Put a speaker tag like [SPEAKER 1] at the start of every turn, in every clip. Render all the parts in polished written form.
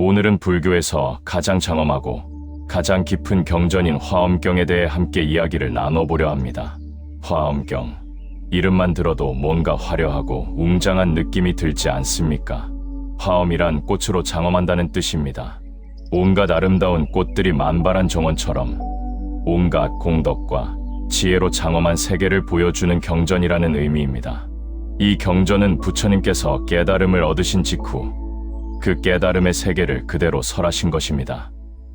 [SPEAKER 1] 오늘은 불교에서 가장 장엄하고 가장 깊은 경전인 화엄경에 대해 함께 이야기를 나눠보려 합니다. 화엄경. 이름만 들어도 뭔가 화려하고 웅장한 느낌이 들지 않습니까? 화엄이란 꽃으로 장엄한다는 뜻입니다. 온갖 아름다운 꽃들이 만발한 정원처럼 온갖 공덕과 지혜로 장엄한 세계를 보여주는 경전이라는 의미입니다. 이 경전은 부처님께서 깨달음을 얻으신 직후 그 깨달음의 세계를 그대로 설하신 것입니다.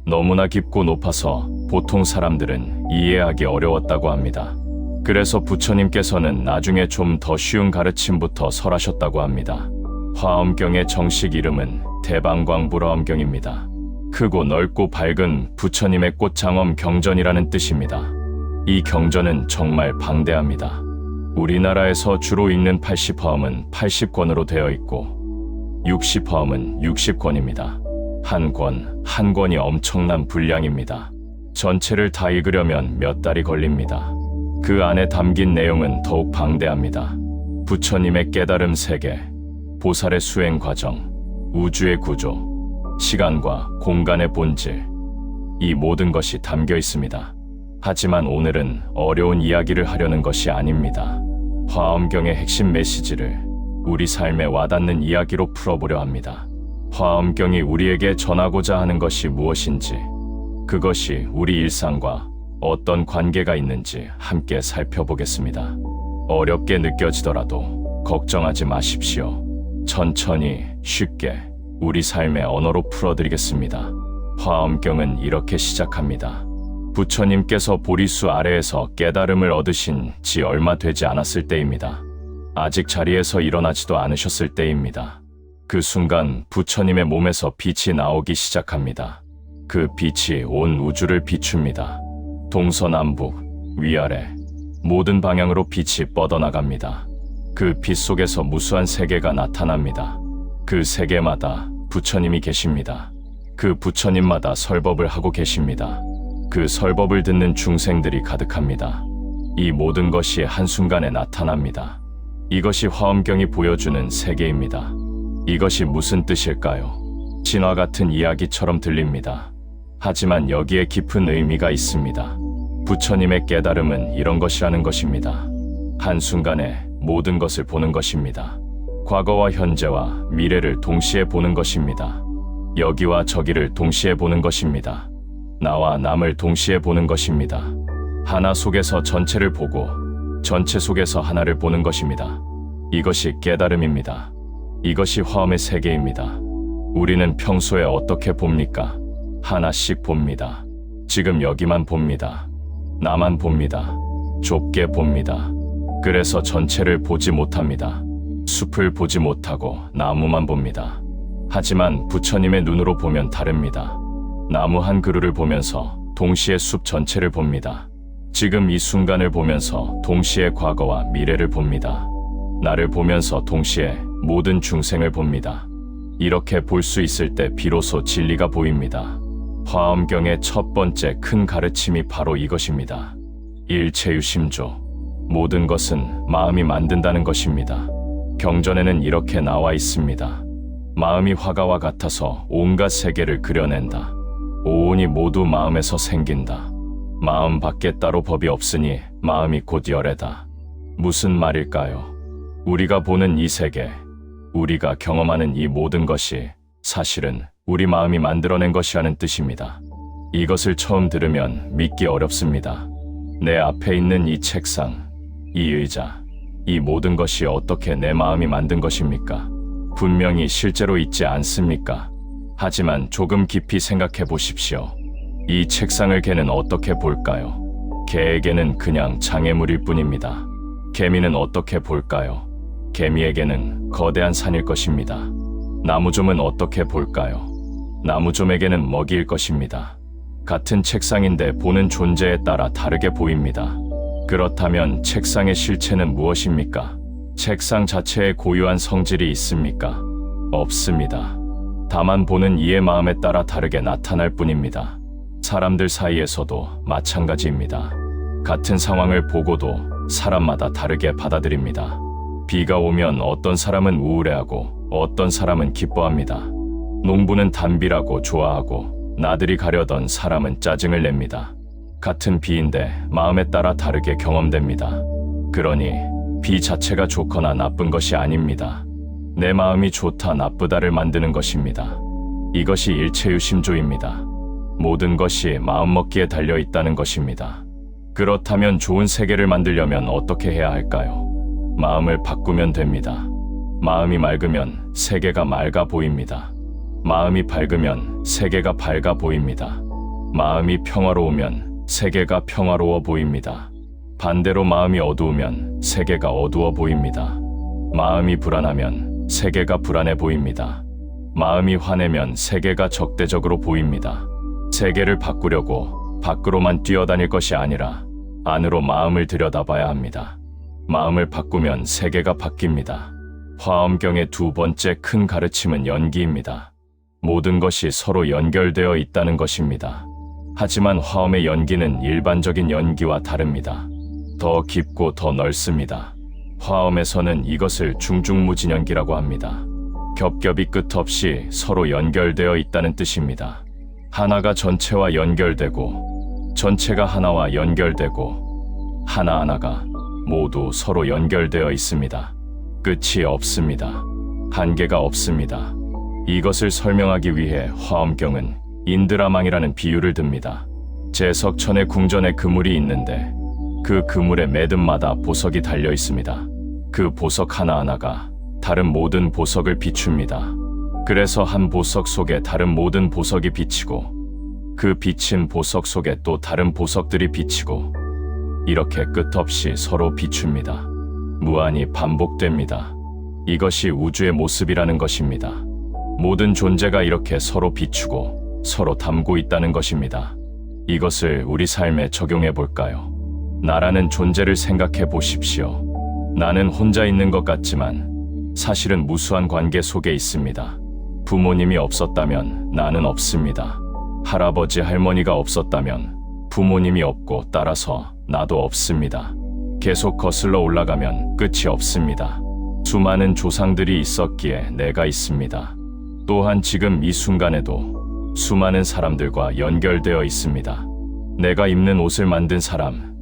[SPEAKER 1] 너무나 깊고 높아서 보통 사람들은 이해하기 어려웠다고 합니다. 그래서 부처님께서는 나중에 좀 더 쉬운 가르침부터 설하셨다고 합니다. 화엄경의 정식 이름은 대방광불화엄경입니다. 크고 넓고 밝은 부처님의 꽃장엄 경전이라는 뜻입니다. 이 경전은 정말 방대합니다. 우리나라에서 주로 읽는 80화음은 80권으로 되어 있고 60화음은 60권입니다. 한 권이 엄청난 분량입니다. 전체를 다 읽으려면 몇 달이 걸립니다. 그 안에 담긴 내용은 더욱 방대합니다. 부처님의 깨달음 세계, 보살의 수행 과정, 우주의 구조, 시간과 공간의 본질, 이 모든 것이 담겨 있습니다. 하지만 오늘은 어려운 이야기를 하려는 것이 아닙니다. 화엄경의 핵심 메시지를 우리 삶에 와닿는 이야기로 풀어보려 합니다. 화엄경이 우리에게 전하고자 하는 것이 무엇인지, 그것이 우리 일상과 어떤 관계가 있는지 함께 살펴보겠습니다. 어렵게 느껴지더라도 걱정하지 마십시오. 천천히, 쉽게 우리 삶의 언어로 풀어드리겠습니다. 화엄경은 이렇게 시작합니다. 부처님께서 보리수 아래에서 깨달음을 얻으신 지 얼마 되지 않았을 때입니다. 아직 자리에서 일어나지도 않으셨을 때입니다. 그 순간 부처님의 몸에서 빛이 나오기 시작합니다. 그 빛이 온 우주를 비춥니다. 동서남북, 위아래, 모든 방향으로 빛이 뻗어나갑니다. 그 빛 속에서 무수한 세계가 나타납니다. 그 세계마다 부처님이 계십니다. 그 부처님마다 설법을 하고 계십니다. 그 설법을 듣는 중생들이 가득합니다. 이 모든 것이 한순간에 나타납니다. 이것이 화엄경이 보여주는 세계입니다. 이것이 무슨 뜻일까요? 진화 같은 이야기처럼 들립니다. 하지만 여기에 깊은 의미가 있습니다. 부처님의 깨달음은 이런 것이라는 것입니다. 한순간에 모든 것을 보는 것입니다. 과거와 현재와 미래를 동시에 보는 것입니다. 여기와 저기를 동시에 보는 것입니다. 나와 남을 동시에 보는 것입니다. 하나 속에서 전체를 보고 전체 속에서 하나를 보는 것입니다. 이것이 깨달음입니다. 이것이 화엄의 세계입니다. 우리는 평소에 어떻게 봅니까? 하나씩 봅니다. 지금 여기만 봅니다. 나만 봅니다. 좁게 봅니다. 그래서 전체를 보지 못합니다. 숲을 보지 못하고 나무만 봅니다. 하지만 부처님의 눈으로 보면 다릅니다. 나무 한 그루를 보면서 동시에 숲 전체를 봅니다. 지금 이 순간을 보면서 동시에 과거와 미래를 봅니다. 나를 보면서 동시에 모든 중생을 봅니다. 이렇게 볼 수 있을 때 비로소 진리가 보입니다. 화엄경의 첫 번째 큰 가르침이 바로 이것입니다. 일체유심조. 모든 것은 마음이 만든다는 것입니다. 경전에는 이렇게 나와 있습니다. 마음이 화가와 같아서 온갖 세계를 그려낸다. 오온이 모두 마음에서 생긴다. 마음 밖에 따로 법이 없으니 마음이 곧 열애다. 무슨 말일까요? 우리가 보는 이 세계, 우리가 경험하는 이 모든 것이 사실은 우리 마음이 만들어낸 것이라는 뜻입니다. 이것을 처음 들으면 믿기 어렵습니다. 내 앞에 있는 이 책상, 이 의자, 이 모든 것이 어떻게 내 마음이 만든 것입니까? 분명히 실제로 있지 않습니까? 하지만 조금 깊이 생각해 보십시오. 이 책상을 개는 어떻게 볼까요? 개에게는 그냥 장애물일 뿐입니다. 개미는 어떻게 볼까요? 개미에게는 거대한 산일 것입니다. 나무좀은 어떻게 볼까요? 나무좀에게는 먹이일 것입니다. 같은 책상인데 보는 존재에 따라 다르게 보입니다. 그렇다면 책상의 실체는 무엇입니까? 책상 자체에 고유한 성질이 있습니까? 없습니다. 다만 보는 이의 마음에 따라 다르게 나타날 뿐입니다. 사람들 사이에서도 마찬가지입니다. 같은 상황을 보고도 사람마다 다르게 받아들입니다. 비가 오면 어떤 사람은 우울해하고 어떤 사람은 기뻐합니다. 농부는 단비라고 좋아하고 나들이 가려던 사람은 짜증을 냅니다. 같은 비인데 마음에 따라 다르게 경험됩니다. 그러니 비 자체가 좋거나 나쁜 것이 아닙니다. 내 마음이 좋다 나쁘다를 만드는 것입니다. 이것이 일체유심조입니다. 모든 것이 마음먹기에 달려 있다는 것입니다. 그렇다면 좋은 세계를 만들려면 어떻게 해야 할까요? 마음을 바꾸면 됩니다. 마음이 맑으면 세계가 맑아 보입니다. 마음이 밝으면 세계가 밝아 보입니다. 마음이 평화로우면 세계가 평화로워 보입니다. 반대로 마음이 어두우면 세계가 어두워 보입니다. 마음이 불안하면 세계가 불안해 보입니다. 마음이 화내면 세계가 적대적으로 보입니다. 세계를 바꾸려고 밖으로만 뛰어다닐 것이 아니라 안으로 마음을 들여다봐야 합니다. 마음을 바꾸면 세계가 바뀝니다. 화엄경의 두 번째 큰 가르침은 연기입니다. 모든 것이 서로 연결되어 있다는 것입니다. 하지만 화엄의 연기는 일반적인 연기와 다릅니다. 더 깊고 더 넓습니다. 화엄에서는 이것을 중중무진연기라고 합니다. 겹겹이 끝없이 서로 연결되어 있다는 뜻입니다. 하나가 전체와 연결되고 전체가 하나와 연결되고 하나하나가 모두 서로 연결되어 있습니다. 끝이 없습니다. 한계가 없습니다. 이것을 설명하기 위해 화엄경은 인드라망이라는 비유를 듭니다. 제석천의 궁전에 그물이 있는데 그 그물의 매듭마다 보석이 달려 있습니다. 그 보석 하나하나가 다른 모든 보석을 비춥니다. 그래서 한 보석 속에 다른 모든 보석이 비치고 그 비친 보석 속에 또 다른 보석들이 비치고 이렇게 끝없이 서로 비춥니다. 무한히 반복됩니다. 이것이 우주의 모습이라는 것입니다. 모든 존재가 이렇게 서로 비추고 서로 담고 있다는 것입니다. 이것을 우리 삶에 적용해 볼까요? 나라는 존재를 생각해 보십시오. 나는 혼자 있는 것 같지만 사실은 무수한 관계 속에 있습니다. 부모님이 없었다면 나는 없습니다. 할아버지 할머니가 없었다면 부모님이 없고 따라서 나도 없습니다. 계속 거슬러 올라가면 끝이 없습니다. 수많은 조상들이 있었기에 내가 있습니다. 또한 지금 이 순간에도 수많은 사람들과 연결되어 있습니다. 내가 입는 옷을 만든 사람,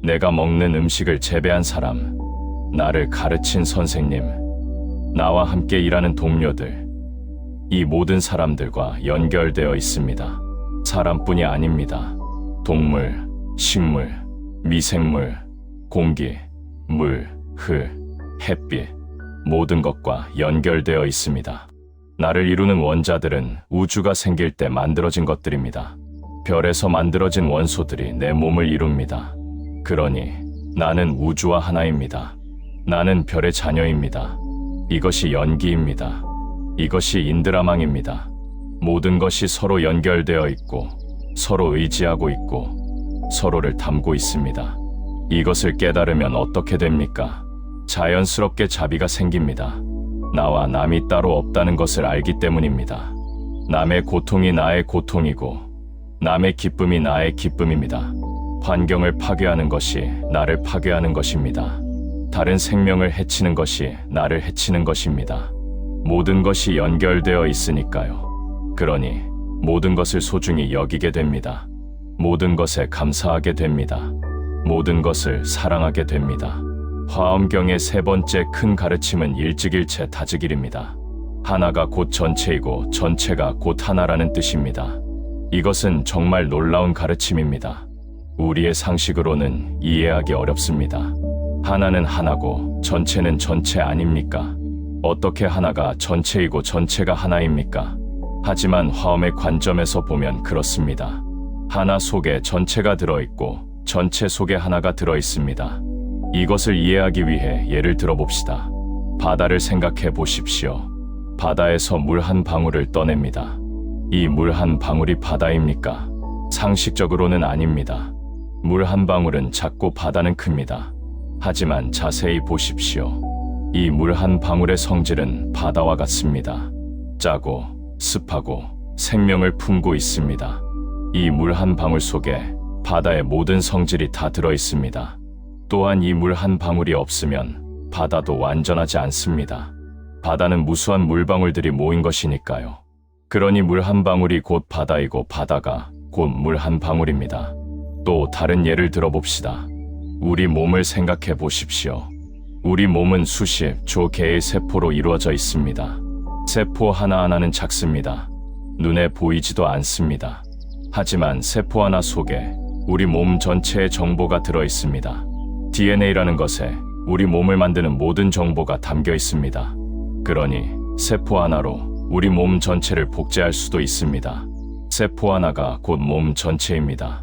[SPEAKER 1] 내가 먹는 음식을 재배한 사람, 나를 가르친 선생님, 나와 함께 일하는 동료들, 이 모든 사람들과 연결되어 있습니다. 사람뿐이 아닙니다. 동물, 식물, 미생물, 공기, 물, 흙, 햇빛, 모든 것과 연결되어 있습니다. 나를 이루는 원자들은 우주가 생길 때 만들어진 것들입니다. 별에서 만들어진 원소들이 내 몸을 이룹니다. 그러니 나는 우주와 하나입니다. 나는 별의 자녀입니다. 이것이 연기입니다. 이것이 인드라망입니다. 모든 것이 서로 연결되어 있고 서로 의지하고 있고 서로를 담고 있습니다. 이것을 깨달으면 어떻게 됩니까? 자연스럽게 자비가 생깁니다. 나와 남이 따로 없다는 것을 알기 때문입니다. 남의 고통이 나의 고통이고 남의 기쁨이 나의 기쁨입니다. 환경을 파괴하는 것이 나를 파괴하는 것입니다. 다른 생명을 해치는 것이 나를 해치는 것입니다. 모든 것이 연결되어 있으니까요. 그러니 모든 것을 소중히 여기게 됩니다. 모든 것에 감사하게 됩니다. 모든 것을 사랑하게 됩니다. 화엄경의 세 번째 큰 가르침은 일즉일체 다즉일입니다. 하나가 곧 전체이고 전체가 곧 하나라는 뜻입니다. 이것은 정말 놀라운 가르침입니다. 우리의 상식으로는 이해하기 어렵습니다. 하나는 하나고 전체는 전체 아닙니까? 어떻게 하나가 전체이고 전체가 하나입니까? 하지만 화엄의 관점에서 보면 그렇습니다. 하나 속에 전체가 들어있고 전체 속에 하나가 들어있습니다. 이것을 이해하기 위해 예를 들어봅시다. 바다를 생각해 보십시오. 바다에서 물 한 방울을 떠냅니다. 이 물 한 방울이 바다입니까? 상식적으로는 아닙니다. 물 한 방울은 작고 바다는 큽니다. 하지만 자세히 보십시오. 이 물 한 방울의 성질은 바다와 같습니다. 짜고 습하고 생명을 품고 있습니다. 이 물 한 방울 속에 바다의 모든 성질이 다 들어 있습니다. 또한 이 물 한 방울이 없으면 바다도 완전하지 않습니다. 바다는 무수한 물방울들이 모인 것이니까요. 그러니 물 한 방울이 곧 바다이고 바다가 곧 물 한 방울입니다. 또 다른 예를 들어봅시다. 우리 몸을 생각해 보십시오. 우리 몸은 수십 조 개의 세포로 이루어져 있습니다. 세포 하나하나는 작습니다. 눈에 보이지도 않습니다. 하지만 세포 하나 속에 우리 몸 전체의 정보가 들어 있습니다. DNA라는 것에 우리 몸을 만드는 모든 정보가 담겨 있습니다. 그러니 세포 하나로 우리 몸 전체를 복제할 수도 있습니다. 세포 하나가 곧 몸 전체입니다.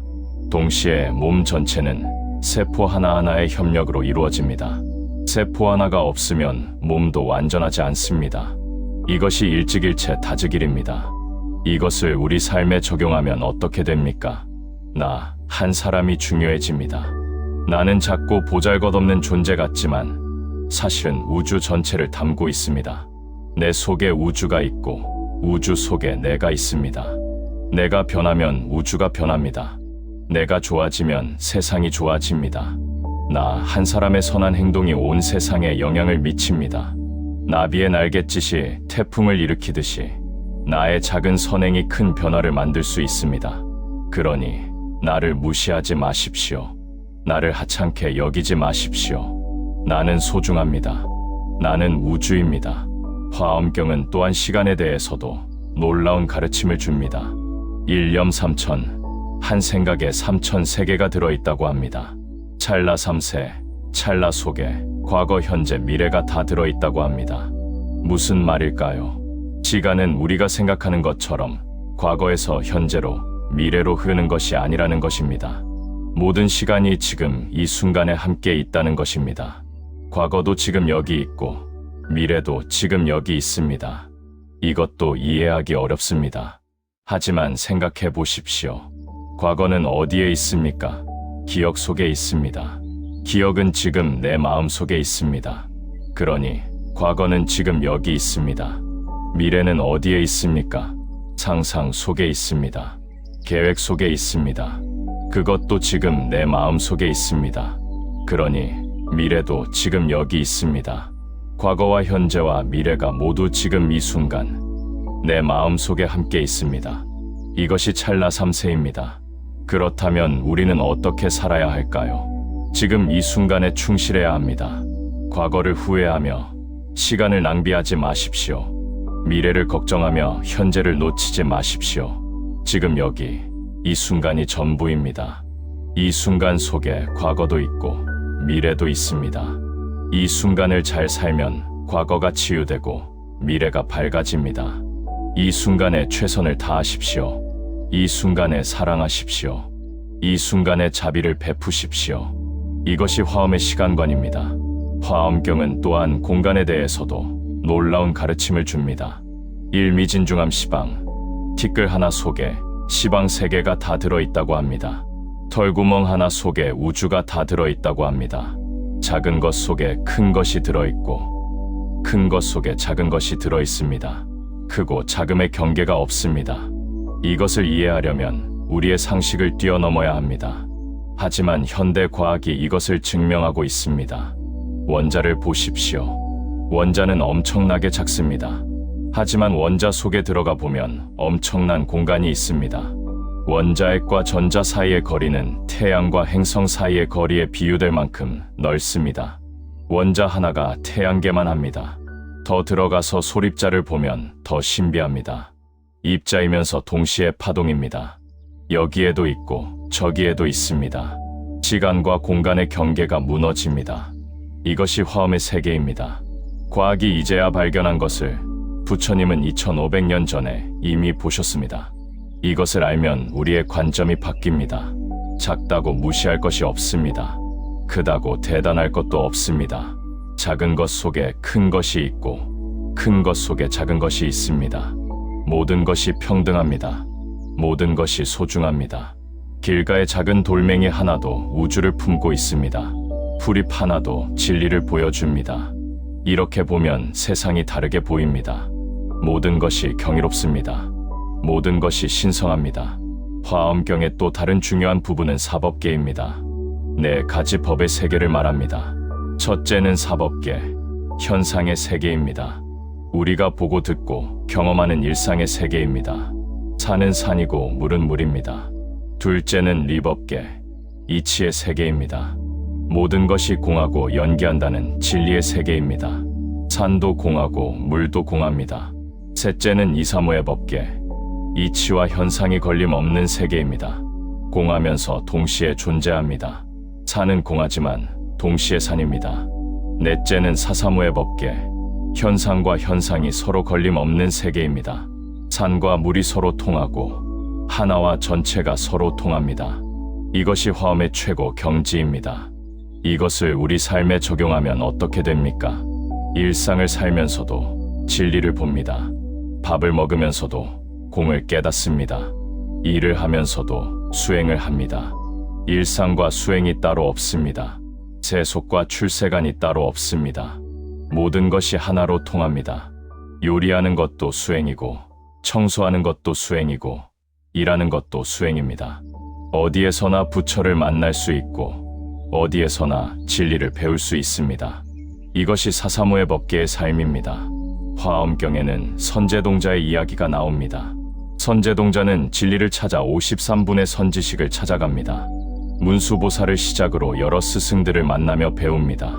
[SPEAKER 1] 동시에 몸 전체는 세포 하나하나의 협력으로 이루어집니다. 세포 하나가 없으면 몸도 완전하지 않습니다. 이것이 일직일체 다즉일입니다. 이것을 우리 삶에 적용하면 어떻게 됩니까? 나 한 사람이 중요해집니다. 나는 작고 보잘것없는 존재 같지만 사실은 우주 전체를 담고 있습니다. 내 속에 우주가 있고 우주 속에 내가 있습니다. 내가 변하면 우주가 변합니다. 내가 좋아지면 세상이 좋아집니다. 나 한 사람의 선한 행동이 온 세상에 영향을 미칩니다. 나비의 날갯짓이 태풍을 일으키듯이 나의 작은 선행이 큰 변화를 만들 수 있습니다. 그러니 나를 무시하지 마십시오. 나를 하찮게 여기지 마십시오. 나는 소중합니다. 나는 우주입니다. 화엄경은 또한 시간에 대해서도 놀라운 가르침을 줍니다. 일념 삼천, 한 생각에 3000세계가 들어있다고 합니다. 찰나 삼세, 찰나 속에 과거, 현재, 미래가 다 들어있다고 합니다. 무슨 말일까요? 시간은 우리가 생각하는 것처럼 과거에서 현재로, 미래로 흐르는 것이 아니라는 것입니다. 모든 시간이 지금 이 순간에 함께 있다는 것입니다. 과거도 지금 여기 있고 미래도 지금 여기 있습니다. 이것도 이해하기 어렵습니다. 하지만 생각해 보십시오. 과거는 어디에 있습니까? 기억 속에 있습니다. 기억은 지금 내 마음 속에 있습니다. 그러니 과거는 지금 여기 있습니다. 미래는 어디에 있습니까? 상상 속에 있습니다. 계획 속에 있습니다. 그것도 지금 내 마음 속에 있습니다. 그러니 미래도 지금 여기 있습니다. 과거와 현재와 미래가 모두 지금 이 순간 내 마음 속에 함께 있습니다. 이것이 찰나 삼세입니다. 그렇다면 우리는 어떻게 살아야 할까요? 지금 이 순간에 충실해야 합니다. 과거를 후회하며 시간을 낭비하지 마십시오. 미래를 걱정하며 현재를 놓치지 마십시오. 지금 여기 이 순간이 전부입니다. 이 순간 속에 과거도 있고 미래도 있습니다. 이 순간을 잘 살면 과거가 치유되고 미래가 밝아집니다. 이 순간에 최선을 다하십시오. 이 순간에 사랑하십시오. 이 순간에 자비를 베푸십시오. 이것이 화엄의 시간관입니다. 화엄경은 또한 공간에 대해서도 놀라운 가르침을 줍니다. 일미진중함 시방, 티끌 하나 속에 시방 3개가 다 들어있다고 합니다. 털구멍 하나 속에 우주가 다 들어있다고 합니다. 작은 것 속에 큰 것이 들어있고 큰 것 속에 작은 것이 들어있습니다. 크고 작음의 경계가 없습니다. 이것을 이해하려면 우리의 상식을 뛰어넘어야 합니다. 하지만 현대 과학이 이것을 증명하고 있습니다. 원자를 보십시오. 원자는 엄청나게 작습니다. 하지만 원자 속에 들어가 보면 엄청난 공간이 있습니다. 원자핵과 전자 사이의 거리는 태양과 행성 사이의 거리에 비유될 만큼 넓습니다. 원자 하나가 태양계만 합니다. 더 들어가서 소립자를 보면 더 신비합니다. 입자이면서 동시에 파동입니다. 여기에도 있고 저기에도 있습니다. 시간과 공간의 경계가 무너집니다. 이것이 화엄의 세계입니다. 과학이 이제야 발견한 것을 부처님은 2500년 전에 이미 보셨습니다. 이것을 알면 우리의 관점이 바뀝니다. 작다고 무시할 것이 없습니다. 크다고 대단할 것도 없습니다. 작은 것 속에 큰 것이 있고 큰 것 속에 작은 것이 있습니다. 모든 것이 평등합니다. 모든 것이 소중합니다. 길가의 작은 돌멩이 하나도 우주를 품고 있습니다. 풀잎 하나도 진리를 보여줍니다. 이렇게 보면 세상이 다르게 보입니다. 모든 것이 경이롭습니다. 모든 것이 신성합니다. 화엄경의 또 다른 중요한 부분은 사법계입니다. 4가지 법의 세계를 말합니다. 첫째는 사법계, 현상의 세계입니다. 우리가 보고 듣고 경험하는 일상의 세계입니다. 산은 산이고 물은 물입니다. 둘째는 리법계, 이치의 세계입니다. 모든 것이 공하고 연기한다는 진리의 세계입니다. 산도 공하고 물도 공합니다. 셋째는 이사무의 법계, 이치와 현상이 걸림없는 세계입니다. 공하면서 동시에 존재합니다. 산은 공하지만 동시에 산입니다. 넷째는 사사무의 법계, 현상과 현상이 서로 걸림없는 세계입니다. 산과 물이 서로 통하고 하나와 전체가 서로 통합니다. 이것이 화엄의 최고 경지입니다. 이것을 우리 삶에 적용하면 어떻게 됩니까? 일상을 살면서도 진리를 봅니다. 밥을 먹으면서도 공을 깨닫습니다. 일을 하면서도 수행을 합니다. 일상과 수행이 따로 없습니다. 세속과 출세간이 따로 없습니다. 모든 것이 하나로 통합니다. 요리하는 것도 수행이고, 청소하는 것도 수행이고, 일하는 것도 수행입니다. 어디에서나 부처를 만날 수 있고, 어디에서나 진리를 배울 수 있습니다. 이것이 사사무의 법계의 삶입니다. 화엄경에는 선제동자의 이야기가 나옵니다. 선제동자는 진리를 찾아 53분의 선지식을 찾아갑니다. 문수보살을 시작으로 여러 스승들을 만나며 배웁니다.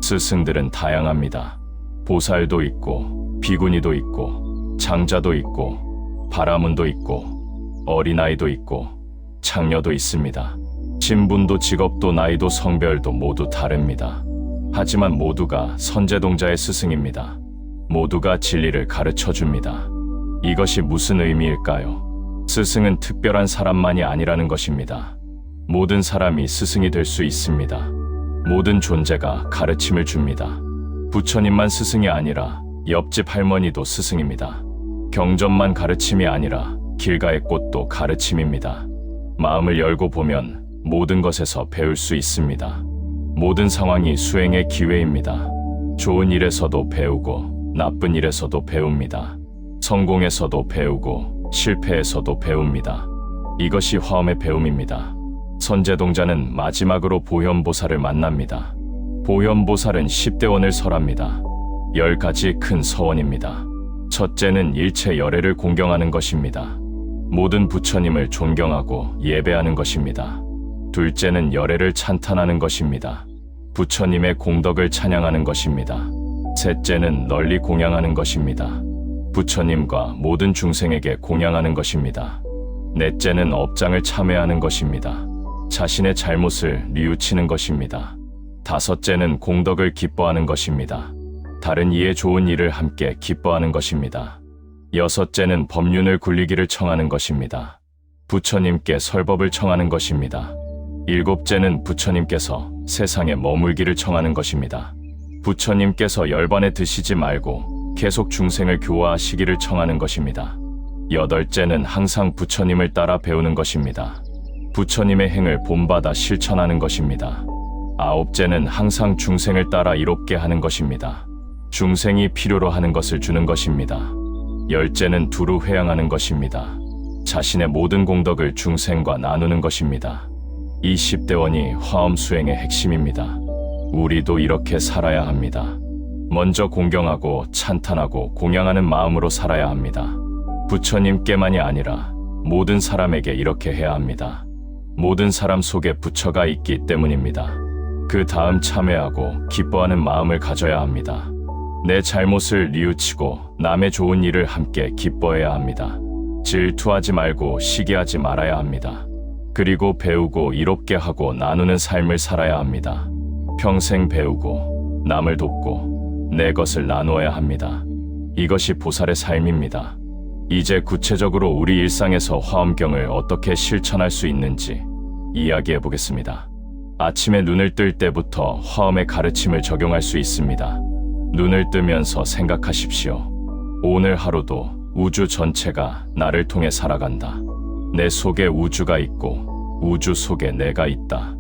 [SPEAKER 1] 스승들은 다양합니다. 보살도 있고, 비구니도 있고, 장자도 있고, 바라문도 있고, 어린아이도 있고, 창녀도 있습니다. 신분도 직업도 나이도 성별도 모두 다릅니다. 하지만 모두가 선제동자의 스승입니다. 모두가 진리를 가르쳐 줍니다. 이것이 무슨 의미일까요? 스승은 특별한 사람만이 아니라는 것입니다. 모든 사람이 스승이 될 수 있습니다. 모든 존재가 가르침을 줍니다. 부처님만 스승이 아니라 옆집 할머니도 스승입니다. 경전만 가르침이 아니라 길가의 꽃도 가르침입니다. 마음을 열고 보면 모든 것에서 배울 수 있습니다. 모든 상황이 수행의 기회입니다. 좋은 일에서도 배우고 나쁜 일에서도 배웁니다. 성공에서도 배우고 실패에서도 배웁니다. 이것이 화엄의 배움입니다. 선제동자는 마지막으로 보현보살을 만납니다. 보현보살은 10대원을 설합니다. 10가지 큰 서원입니다. 첫째는 일체 열애를 공경하는 것입니다. 모든 부처님을 존경하고 예배하는 것입니다. 둘째는 열애를 찬탄하는 것입니다. 부처님의 공덕을 찬양하는 것입니다. 셋째는 널리 공양하는 것입니다. 부처님과 모든 중생에게 공양하는 것입니다. 넷째는 업장을 참회하는 것입니다. 자신의 잘못을 뉘우치는 것입니다. 다섯째는 공덕을 기뻐하는 것입니다. 다른 이의 좋은 일을 함께 기뻐하는 것입니다. 여섯째는 법륜을 굴리기를 청하는 것입니다. 부처님께 설법을 청하는 것입니다. 일곱째는 부처님께서 세상에 머물기를 청하는 것입니다. 부처님께서 열반에 드시지 말고 계속 중생을 교화하시기를 청하는 것입니다. 여덟째는 항상 부처님을 따라 배우는 것입니다. 부처님의 행을 본받아 실천하는 것입니다. 아홉째는 항상 중생을 따라 이롭게 하는 것입니다. 중생이 필요로 하는 것을 주는 것입니다. 열째는 두루 회양하는 것입니다. 자신의 모든 공덕을 중생과 나누는 것입니다. 이 10대원이 화엄 수행의 핵심입니다. 우리도 이렇게 살아야 합니다. 먼저 공경하고 찬탄하고 공양하는 마음으로 살아야 합니다. 부처님께만이 아니라 모든 사람에게 이렇게 해야 합니다. 모든 사람 속에 부처가 있기 때문입니다. 그 다음 참회하고 기뻐하는 마음을 가져야 합니다. 내 잘못을 뉘우치고 남의 좋은 일을 함께 기뻐해야 합니다. 질투하지 말고 시기하지 말아야 합니다. 그리고 배우고 이롭게 하고 나누는 삶을 살아야 합니다. 평생 배우고 남을 돕고 내 것을 나누어야 합니다. 이것이 보살의 삶입니다. 이제 구체적으로 우리 일상에서 화엄경을 어떻게 실천할 수 있는지 이야기해 보겠습니다. 아침에 눈을 뜰 때부터 화엄의 가르침을 적용할 수 있습니다. 눈을 뜨면서 생각하십시오. 오늘 하루도 우주 전체가 나를 통해 살아간다. 내 속에 우주가 있고 우주 속에 내가 있다.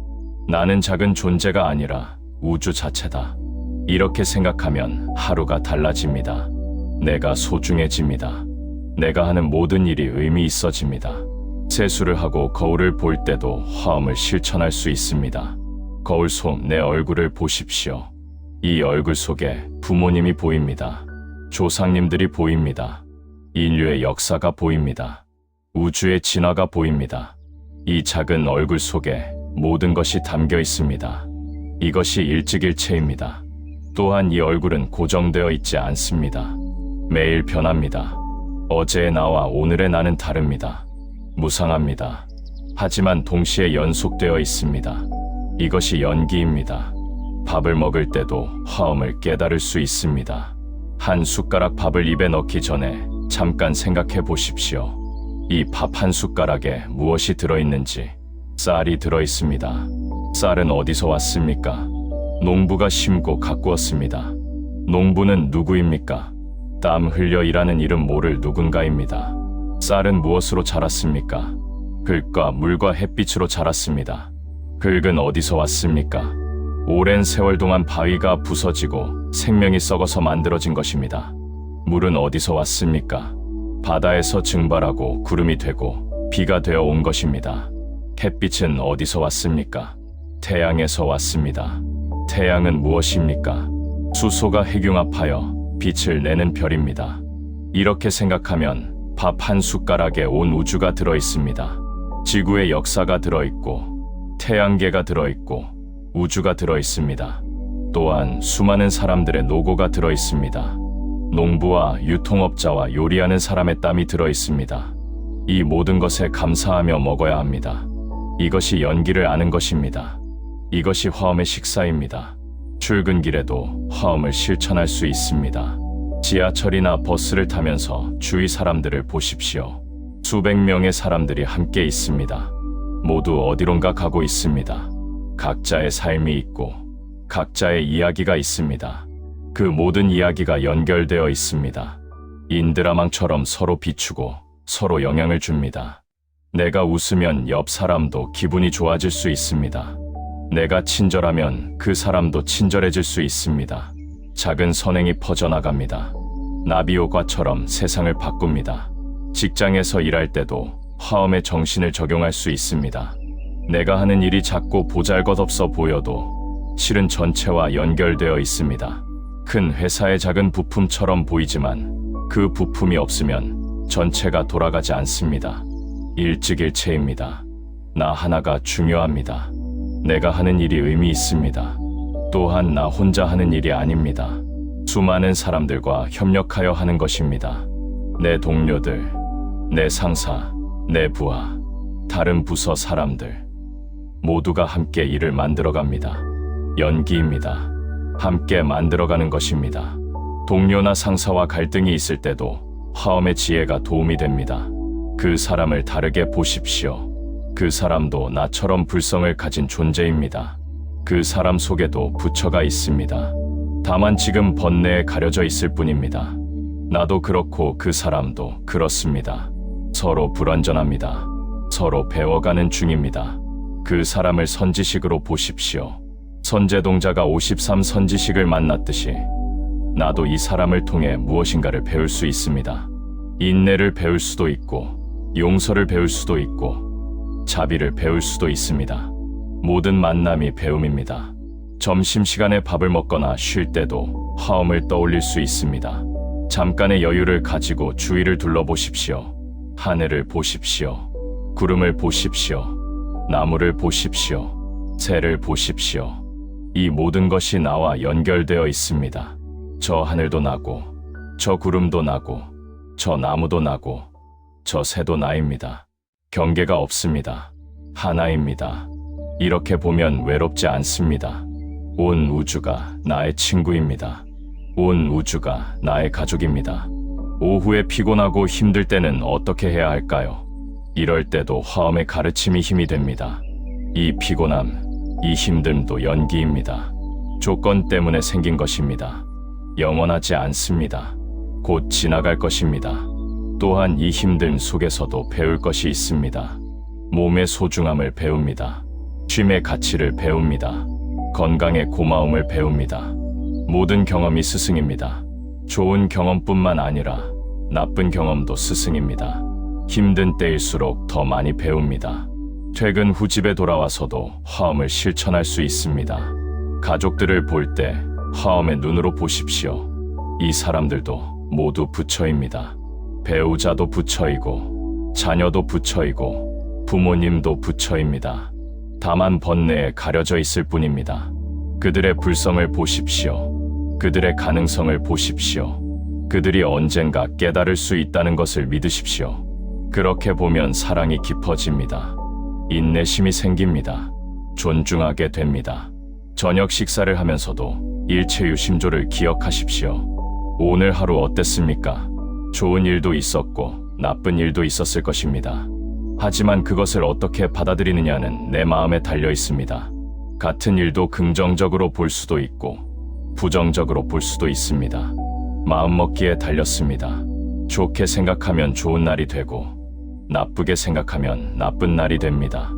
[SPEAKER 1] 나는 작은 존재가 아니라 우주 자체다. 이렇게 생각하면 하루가 달라집니다. 내가 소중해집니다. 내가 하는 모든 일이 의미 있어집니다. 세수를 하고 거울을 볼 때도 화엄을 실천할 수 있습니다. 거울 속 내 얼굴을 보십시오. 이 얼굴 속에 부모님이 보입니다. 조상님들이 보입니다. 인류의 역사가 보입니다. 우주의 진화가 보입니다. 이 작은 얼굴 속에 모든 것이 담겨 있습니다. 이것이 일찍일체입니다. 또한 이 얼굴은 고정되어 있지 않습니다. 매일 변합니다. 어제의 나와 오늘의 나는 다릅니다. 무상합니다. 하지만 동시에 연속되어 있습니다. 이것이 연기입니다. 밥을 먹을 때도 화엄을 깨달을 수 있습니다. 한 숟가락 밥을 입에 넣기 전에 잠깐 생각해 보십시오. 이 밥 한 숟가락에 무엇이 들어있는지. 쌀이 들어있습니다. 쌀은 어디서 왔습니까? 농부가 심고 가꾸었습니다. 농부는 누구입니까? 땀 흘려 일하는 이름 모를 누군가입니다. 쌀은 무엇으로 자랐습니까? 흙과 물과 햇빛으로 자랐습니다. 흙은 어디서 왔습니까? 오랜 세월 동안 바위가 부서지고 생명이 썩어서 만들어진 것입니다. 물은 어디서 왔습니까? 바다에서 증발하고 구름이 되고 비가 되어 온 것입니다. 햇빛은 어디서 왔습니까? 태양에서 왔습니다. 태양은 무엇입니까? 수소가 핵융합하여 빛을 내는 별입니다. 이렇게 생각하면 밥 한 숟가락에 온 우주가 들어있습니다. 지구의 역사가 들어있고 태양계가 들어있고 우주가 들어있습니다. 또한 수많은 사람들의 노고가 들어있습니다. 농부와 유통업자와 요리하는 사람의 땀이 들어있습니다. 이 모든 것에 감사하며 먹어야 합니다. 이것이 연기를 아는 것입니다. 이것이 화엄의 식사입니다. 출근길에도 화엄을 실천할 수 있습니다. 지하철이나 버스를 타면서 주위 사람들을 보십시오. 수백 명의 사람들이 함께 있습니다. 모두 어디론가 가고 있습니다. 각자의 삶이 있고 각자의 이야기가 있습니다. 그 모든 이야기가 연결되어 있습니다. 인드라망처럼 서로 비추고 서로 영향을 줍니다. 내가 웃으면 옆 사람도 기분이 좋아질 수 있습니다. 내가 친절하면 그 사람도 친절해질 수 있습니다. 작은 선행이 퍼져나갑니다. 나비효과처럼 세상을 바꿉니다. 직장에서 일할 때도 화엄의 정신을 적용할 수 있습니다. 내가 하는 일이 작고 보잘것없어 보여도 실은 전체와 연결되어 있습니다. 큰 회사의 작은 부품처럼 보이지만 그 부품이 없으면 전체가 돌아가지 않습니다. 일찍일체입니다. 나 하나가 중요합니다. 내가 하는 일이 의미 있습니다. 또한 나 혼자 하는 일이 아닙니다. 수많은 사람들과 협력하여 하는 것입니다. 내 동료들, 내 상사, 내 부하, 다른 부서 사람들 모두가 함께 일을 만들어갑니다. 연기입니다. 함께 만들어가는 것입니다. 동료나 상사와 갈등이 있을 때도 화엄의 지혜가 도움이 됩니다. 그 사람을 다르게 보십시오. 그 사람도 나처럼 불성을 가진 존재입니다. 그 사람 속에도 부처가 있습니다. 다만 지금 번뇌에 가려져 있을 뿐입니다. 나도 그렇고 그 사람도 그렇습니다. 서로 불완전합니다. 서로 배워가는 중입니다. 그 사람을 선지식으로 보십시오. 선제동자가 53 선지식을 만났듯이 나도 이 사람을 통해 무엇인가를 배울 수 있습니다. 인내를 배울 수도 있고 용서를 배울 수도 있고 자비를 배울 수도 있습니다. 모든 만남이 배움입니다. 점심시간에 밥을 먹거나 쉴 때도 화엄을 떠올릴 수 있습니다. 잠깐의 여유를 가지고 주위를 둘러보십시오. 하늘을 보십시오. 구름을 보십시오. 나무를 보십시오. 새를 보십시오. 이 모든 것이 나와 연결되어 있습니다. 저 하늘도 나고, 저 구름도 나고, 저 나무도 나고, 저 새도 나입니다. 경계가 없습니다. 하나입니다. 이렇게 보면 외롭지 않습니다. 온 우주가 나의 친구입니다. 온 우주가 나의 가족입니다. 오후에 피곤하고 힘들 때는 어떻게 해야 할까요? 이럴 때도 화엄의 가르침이 힘이 됩니다. 이 피곤함, 이 힘듦도 연기입니다. 조건 때문에 생긴 것입니다. 영원하지 않습니다. 곧 지나갈 것입니다. 또한 이 힘듦 속에서도 배울 것이 있습니다. 몸의 소중함을 배웁니다. 쉼의 가치를 배웁니다. 건강의 고마움을 배웁니다. 모든 경험이 스승입니다. 좋은 경험뿐만 아니라 나쁜 경험도 스승입니다. 힘든 때일수록 더 많이 배웁니다. 퇴근 후 집에 돌아와서도 화엄을 실천할 수 있습니다. 가족들을 볼 때 화엄의 눈으로 보십시오. 이 사람들도 모두 부처입니다. 배우자도 부처이고 자녀도 부처이고 부모님도 부처입니다. 다만 번뇌에 가려져 있을 뿐입니다. 그들의 불성을 보십시오. 그들의 가능성을 보십시오. 그들이 언젠가 깨달을 수 있다는 것을 믿으십시오. 그렇게 보면 사랑이 깊어집니다. 인내심이 생깁니다. 존중하게 됩니다. 저녁 식사를 하면서도 일체유심조를 기억하십시오. 오늘 하루 어땠습니까? 좋은 일도 있었고 나쁜 일도 있었을 것입니다. 하지만 그것을 어떻게 받아들이느냐는 내 마음에 달려 있습니다. 같은 일도 긍정적으로 볼 수도 있고 부정적으로 볼 수도 있습니다. 마음먹기에 달렸습니다. 좋게 생각하면 좋은 날이 되고 나쁘게 생각하면 나쁜 날이 됩니다.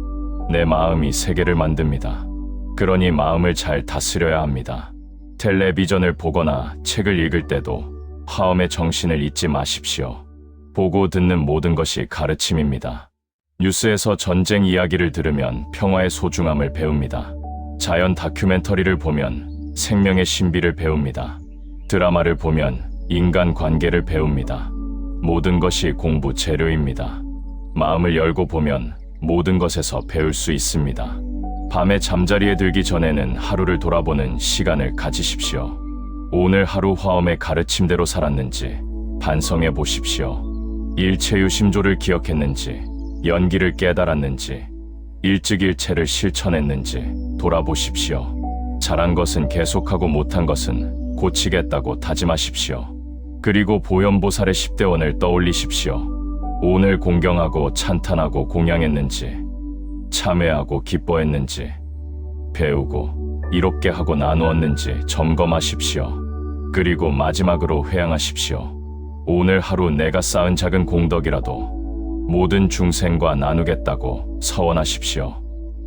[SPEAKER 1] 내 마음이 세계를 만듭니다. 그러니 마음을 잘 다스려야 합니다. 텔레비전을 보거나 책을 읽을 때도 화엄의 정신을 잊지 마십시오. 보고 듣는 모든 것이 가르침입니다. 뉴스에서 전쟁 이야기를 들으면 평화의 소중함을 배웁니다. 자연 다큐멘터리를 보면 생명의 신비를 배웁니다. 드라마를 보면 인간 관계를 배웁니다. 모든 것이 공부 재료입니다. 마음을 열고 보면 모든 것에서 배울 수 있습니다. 밤에 잠자리에 들기 전에는 하루를 돌아보는 시간을 가지십시오. 오늘 하루 화엄의 가르침대로 살았는지 반성해 보십시오. 일체유심조를 기억했는지, 연기를 깨달았는지, 일즉일체를 실천했는지 돌아보십시오. 잘한 것은 계속하고 못한 것은 고치겠다고 다짐하십시오. 그리고 보현보살의 10대원을 떠올리십시오. 오늘 공경하고 찬탄하고 공양했는지, 참회하고 기뻐했는지, 배우고 이롭게 하고 나누었는지 점검하십시오. 그리고 마지막으로 회양하십시오. 오늘 하루 내가 쌓은 작은 공덕이라도 모든 중생과 나누겠다고 서원하십시오.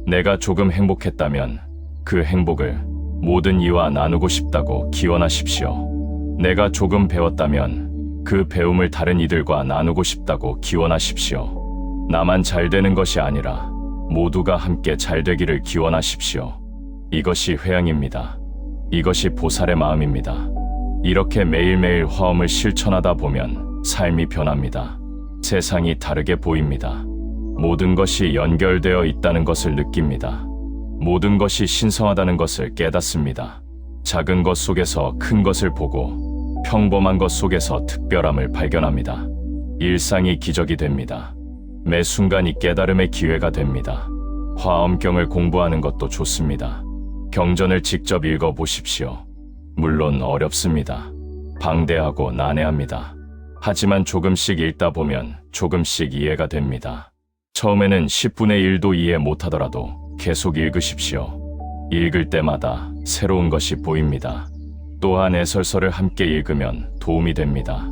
[SPEAKER 1] 내가 조금 행복했다면 그 행복을 모든 이와 나누고 싶다고 기원하십시오. 내가 조금 배웠다면 그 배움을 다른 이들과 나누고 싶다고 기원하십시오. 나만 잘 되는 것이 아니라 모두가 함께 잘 되기를 기원하십시오. 이것이 회양입니다. 이것이 보살의 마음입니다. 이렇게 매일매일 화엄을 실천하다 보면 삶이 변합니다. 세상이 다르게 보입니다. 모든 것이 연결되어 있다는 것을 느낍니다. 모든 것이 신성하다는 것을 깨닫습니다. 작은 것 속에서 큰 것을 보고 평범한 것 속에서 특별함을 발견합니다. 일상이 기적이 됩니다. 매 순간이 깨달음의 기회가 됩니다. 화엄경을 공부하는 것도 좋습니다. 경전을 직접 읽어보십시오. 물론 어렵습니다. 방대하고 난해합니다. 하지만 조금씩 읽다 보면 조금씩 이해가 됩니다. 처음에는 10분의 1도 이해 못하더라도 계속 읽으십시오. 읽을 때마다 새로운 것이 보입니다. 또한 해설서를 함께 읽으면 도움이 됩니다.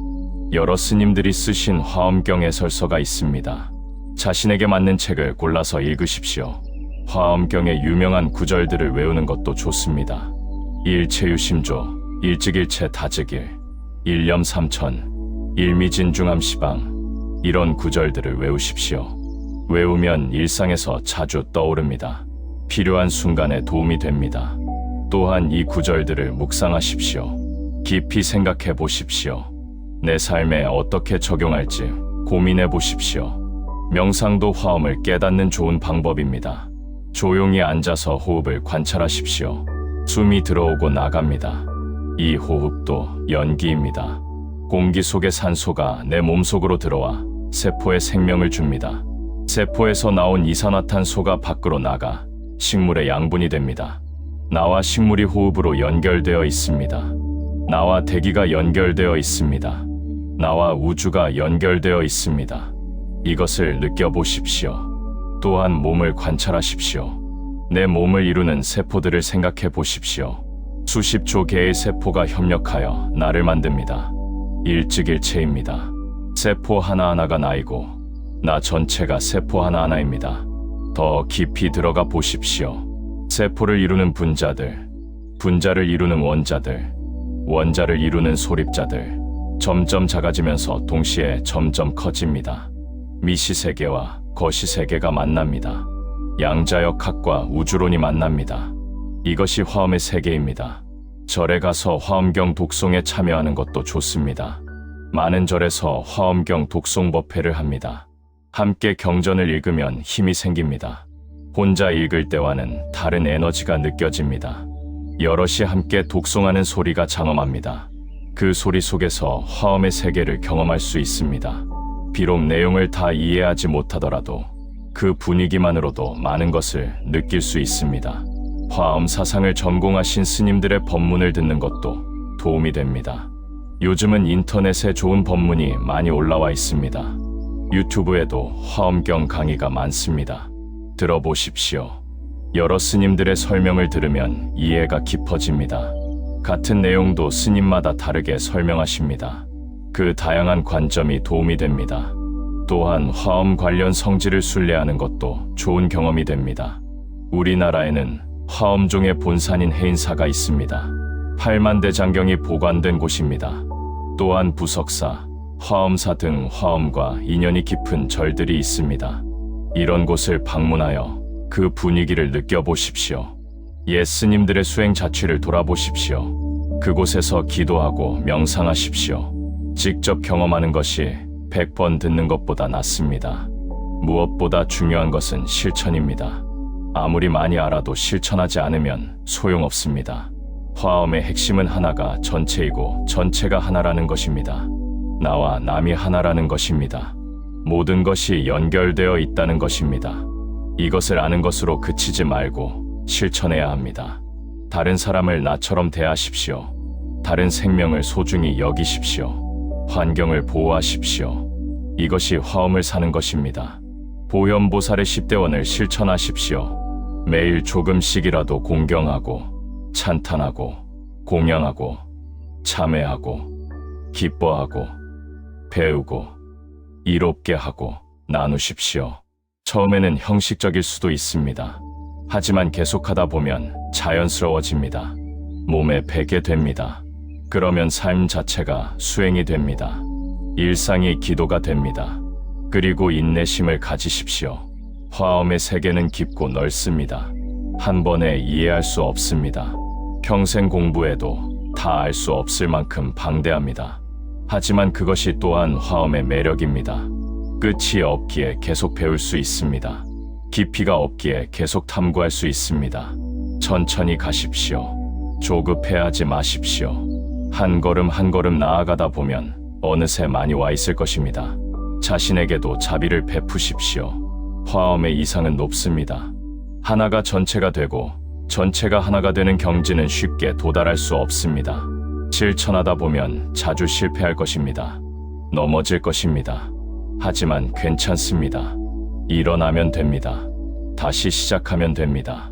[SPEAKER 1] 여러 스님들이 쓰신 화엄경 해설서가 있습니다. 자신에게 맞는 책을 골라서 읽으십시오. 화엄경의 유명한 구절들을 외우는 것도 좋습니다. 일체유심조, 일즉일체 다즉일, 일념삼천, 일미진중함시방, 이런 구절들을 외우십시오. 외우면 일상에서 자주 떠오릅니다. 필요한 순간에 도움이 됩니다. 또한 이 구절들을 묵상하십시오. 깊이 생각해 보십시오. 내 삶에 어떻게 적용할지 고민해 보십시오. 명상도 화엄을 깨닫는 좋은 방법입니다. 조용히 앉아서 호흡을 관찰하십시오. 숨이 들어오고 나갑니다. 이 호흡도 연기입니다. 공기 속의 산소가 내 몸속으로 들어와 세포에 생명을 줍니다. 세포에서 나온 이산화탄소가 밖으로 나가 식물의 양분이 됩니다. 나와 식물이 호흡으로 연결되어 있습니다. 나와 대기가 연결되어 있습니다. 나와 우주가 연결되어 있습니다. 이것을 느껴보십시오. 또한 몸을 관찰하십시오. 내 몸을 이루는 세포들을 생각해 보십시오. 수십 조 개의 세포가 협력하여 나를 만듭니다. 일즉일체입니다. 세포 하나하나가 나이고 나 전체가 세포 하나하나입니다. 더 깊이 들어가 보십시오. 세포를 이루는 분자들, 분자를 이루는 원자들, 원자를 이루는 소립자들, 점점 작아지면서 동시에 점점 커집니다. 미시세계와 거시세계가 만납니다. 양자역학과 우주론이 만납니다. 이것이 화엄의 세계입니다. 절에 가서 화엄경 독송에 참여하는 것도 좋습니다. 많은 절에서 화엄경 독송법회를 합니다. 함께 경전을 읽으면 힘이 생깁니다. 혼자 읽을 때와는 다른 에너지가 느껴집니다. 여럿이 함께 독송하는 소리가 장엄합니다. 그 소리 속에서 화엄의 세계를 경험할 수 있습니다. 비록 내용을 다 이해하지 못하더라도 그 분위기만으로도 많은 것을 느낄 수 있습니다. 화엄 사상을 전공하신 스님들의 법문을 듣는 것도 도움이 됩니다. 요즘은 인터넷에 좋은 법문이 많이 올라와 있습니다. 유튜브에도 화엄경 강의가 많습니다. 들어보십시오. 여러 스님들의 설명을 들으면 이해가 깊어집니다. 같은 내용도 스님마다 다르게 설명하십니다. 그 다양한 관점이 도움이 됩니다. 또한 화엄 관련 성지를 순례하는 것도 좋은 경험이 됩니다. 우리나라에는 화엄종의 본산인 해인사가 있습니다. 8만 대장경이 보관된 곳입니다. 또한 부석사, 화엄사 등 화엄과 인연이 깊은 절들이 있습니다. 이런 곳을 방문하여 그 분위기를 느껴보십시오. 옛 스님들의 수행 자취를 돌아보십시오. 그곳에서 기도하고 명상하십시오. 직접 경험하는 것이 100번 듣는 것보다 낫습니다. 무엇보다 중요한 것은 실천입니다. 아무리 많이 알아도 실천하지 않으면 소용없습니다. 화엄의 핵심은 하나가 전체이고 전체가 하나라는 것입니다. 나와 남이 하나라는 것입니다. 모든 것이 연결되어 있다는 것입니다. 이것을 아는 것으로 그치지 말고 실천해야 합니다. 다른 사람을 나처럼 대하십시오. 다른 생명을 소중히 여기십시오. 환경을 보호하십시오. 이것이 화엄을 사는 것입니다. 보현보살의 10대원을 실천하십시오. 매일 조금씩이라도 공경하고 찬탄하고 공양하고 참회하고 기뻐하고 배우고 이롭게 하고 나누십시오. 처음에는 형식적일 수도 있습니다. 하지만 계속하다 보면 자연스러워집니다. 몸에 배게 됩니다. 그러면 삶 자체가 수행이 됩니다. 일상이 기도가 됩니다. 그리고 인내심을 가지십시오. 화엄의 세계는 깊고 넓습니다. 한 번에 이해할 수 없습니다. 평생 공부해도 다 알 수 없을 만큼 방대합니다. 하지만 그것이 또한 화엄의 매력입니다. 끝이 없기에 계속 배울 수 있습니다. 깊이가 없기에 계속 탐구할 수 있습니다. 천천히 가십시오. 조급해하지 마십시오. 한 걸음 한 걸음 나아가다 보면 어느새 많이 와 있을 것입니다. 자신에게도 자비를 베푸십시오. 화엄의 이상은 높습니다. 하나가 전체가 되고 전체가 하나가 되는 경지는 쉽게 도달할 수 없습니다. 실천하다 보면 자주 실패할 것입니다. 넘어질 것입니다. 하지만 괜찮습니다. 일어나면 됩니다. 다시 시작하면 됩니다.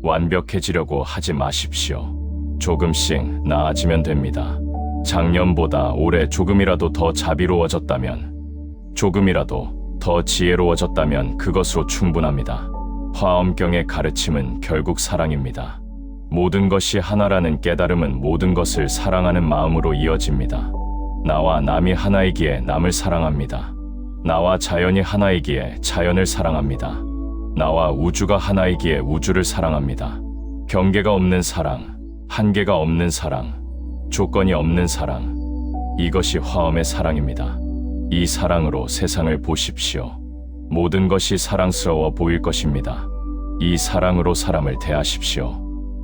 [SPEAKER 1] 완벽해지려고 하지 마십시오. 조금씩 나아지면 됩니다. 작년보다 올해 조금이라도 더 자비로워졌다면, 조금이라도 더 지혜로워졌다면 그것으로 충분합니다. 화엄경의 가르침은 결국 사랑입니다. 모든 것이 하나라는 깨달음은 모든 것을 사랑하는 마음으로 이어집니다. 나와 남이 하나이기에 남을 사랑합니다. 나와 자연이 하나이기에 자연을 사랑합니다. 나와 우주가 하나이기에 우주를 사랑합니다. 경계가 없는 사랑, 한계가 없는 사랑, 조건이 없는 사랑, 이것이 화엄의 사랑입니다. 이 사랑으로 세상을 보십시오. 모든 것이 사랑스러워 보일 것입니다. 이 사랑으로 사람을 대하십시오.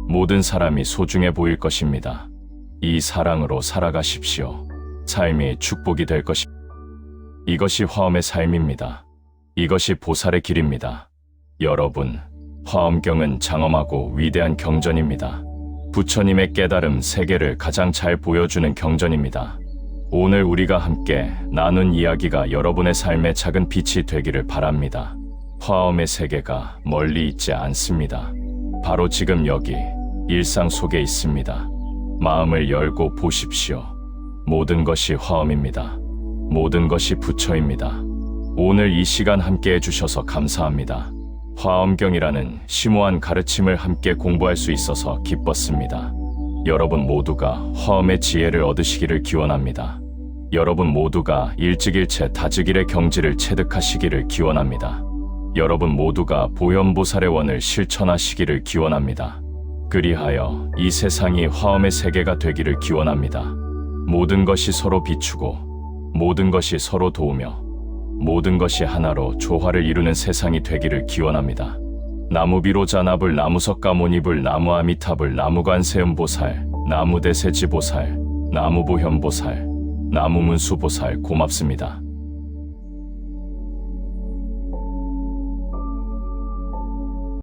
[SPEAKER 1] 모든 사람이 소중해 보일 것입니다. 이 사랑으로 살아가십시오. 삶이 축복이 될 것입니다. 이것이 화엄의 삶입니다. 이것이 보살의 길입니다. 여러분, 화엄경은 장엄하고 위대한 경전입니다. 부처님의 깨달음 세계를 가장 잘 보여주는 경전입니다. 오늘 우리가 함께 나눈 이야기가 여러분의 삶의 작은 빛이 되기를 바랍니다. 화엄의 세계가 멀리 있지 않습니다. 바로 지금 여기 일상 속에 있습니다. 마음을 열고 보십시오. 모든 것이 화엄입니다. 모든 것이 부처입니다. 오늘 이 시간 함께 해주셔서 감사합니다. 화엄경이라는 심오한 가르침을 함께 공부할 수 있어서 기뻤습니다. 여러분 모두가 화엄의 지혜를 얻으시기를 기원합니다. 여러분 모두가 일찍일체 다즈길의 경지를 체득하시기를 기원합니다. 여러분 모두가 보현보살의 원을 실천하시기를 기원합니다. 그리하여 이 세상이 화엄의 세계가 되기를 기원합니다. 모든 것이 서로 비추고 모든 것이 서로 도우며 모든 것이 하나로 조화를 이루는 세상이 되기를 기원합니다. 나무비로 잔압을 나무석가모니불 나무아미탑을 나무관세음보살 나무대세지보살 나무보현보살 나무문수보살 고맙습니다.